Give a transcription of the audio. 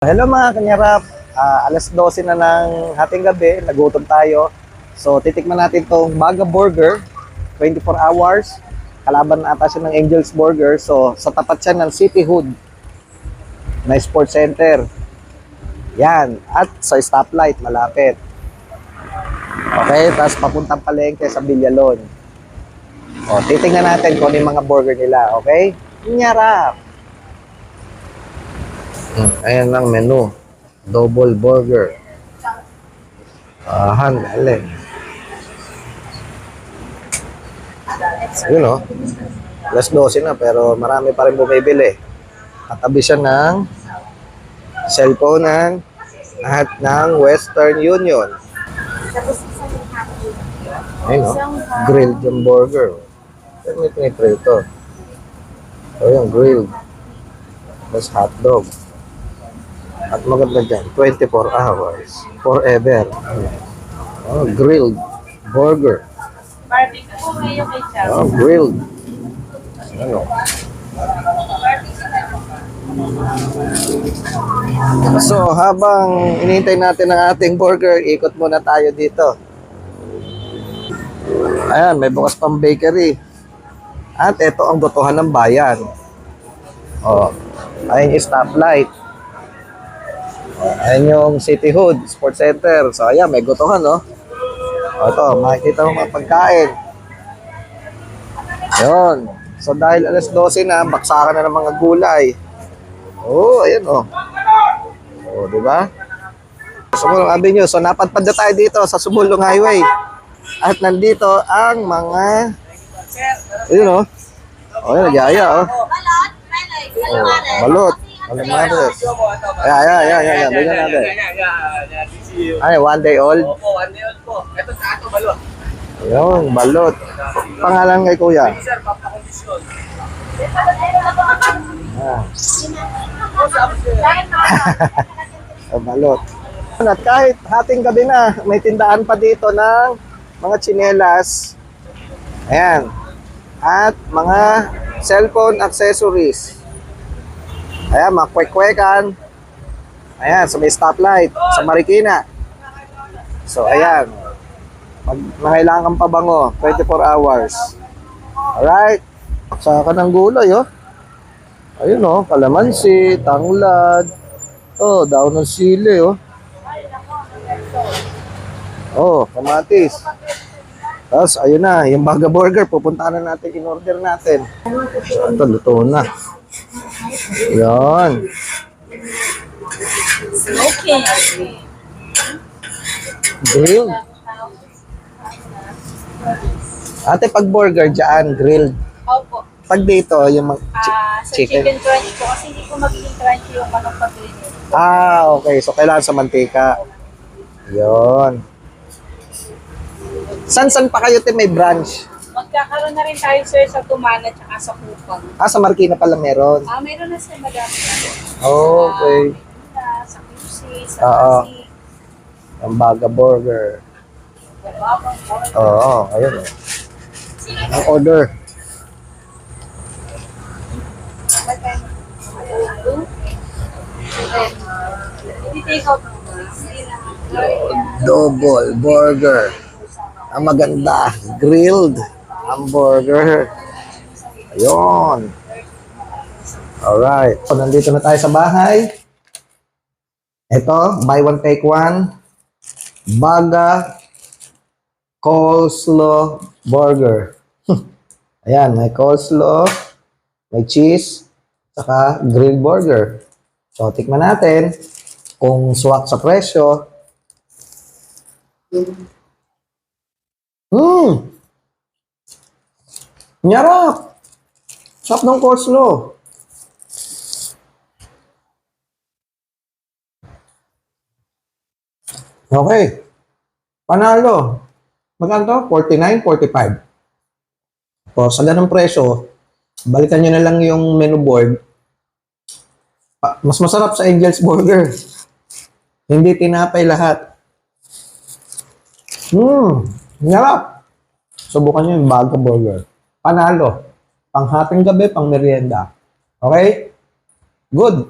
Hello mga kanyarap, alas 12 na ng hating gabi, nagutom tayo. So titikman natin tong Baga Burger, 24 hours. Kalaban na ata siya ng Angel's Burger. So sa tapat siya ng City Hood na sports center. Yan, at sa stoplight malapit. Okay, tapos papuntang palengke sa Villalon. O, titingnan natin kung ano yung mga burger nila, okay? Kanyarap! Ayan ang menu. Double burger. Galing. Yun o. Alas 12 na pero marami pa rin bumibili. Katabi siya ng cellphone at ng Western Union. Ayun o. Grilled yung burger. May pinipray ito. So yung grilled. Tapos hotdog. At maganda dyan, 24 hours. Forever. Oh, grilled burger. Barbecue po kayo kay Chelsea. Oh, grilled. Ano? So, habang inintay natin ang ating burger, ikot muna tayo dito. Ayan, may bukas pang bakery. At ito ang botohan ng bayan. Oh, ayun yung stoplight. Ayan yung City Hood, Sports Center. So, ayan, may gotohan, no? O, ito, makikita mo mga pagkain. Ayun. So, dahil alas 12 na, baksakan na ng mga gulay. Oh, ayan, oh. Oh, di ba? Sumulong Avenue. So, napadpad na tayo dito sa Sumulong Highway. At nandito ang mga... Ayun, oh. Oh, ayan, nagyaya, oh. Oh, balot. Alamares. Ayan. Bigyan natin. Ay, 1 day old? Opo, 1 day old po. Ito sa ato, balot. Ayun, balot. Pangalan kay kuya? Sir, papakondisyon. Balot. At kahit hating gabi na, may tindahan pa dito ng mga tsinelas. Ayan. At mga cellphone accessories. Ayan, mga kwek-kwekan. Ayan, sa may stoplight, sa Marikina. So, ayan. Nangailangan pa bango, 24 hours. Alright. Saka ng gulay, oh. Ayun, oh, kalamansi, tanglad. Oh, daon ng sili, oh. Oh, kamatis. Tapos, ayun na, yung Baga Burger, pupuntahan na natin, in-order natin. So, ito, luto na. Yan. Okay. Grilled. Ate, pag burger dyan, grilled. Opo. Pag dito, yung Sa chicken. chicken crunchy po, kasi hindi po magiging crunchy yung manok pag-grilled. Okay. So, kailangan sa mantika. Yon. San pa kayo, te, may branch? Magkakaroon na rin tayo, sir, sa Tumana at sa Kupang. Sa Marikina pala meron. Meron na sa madami. Okay. Sa QC, sa Oo. Pasig. Ang Baga Burger. Oo, ayun. Ang order. Hindi take out. Double burger. Ang maganda, grilled hamburger. Ayun. Alright. So, nandito na tayo sa bahay. Ito, buy one, take one. Baga coleslaw burger. Ayan, may coleslaw, may cheese, saka grilled burger. So, tikman natin kung swak sa presyo. Nyarap! Sarap ng coleslaw. Okay. Panalo. Magkano? 49, 45. So, sa ganung presyo, balikan nyo na lang yung menu board. Mas masarap sa Angel's Burger. Hindi tinapay lahat. Nyarap. Subukan nyo yung Baga Burger. Panalo. Pang hating gabi, pang merienda. Okay? Good.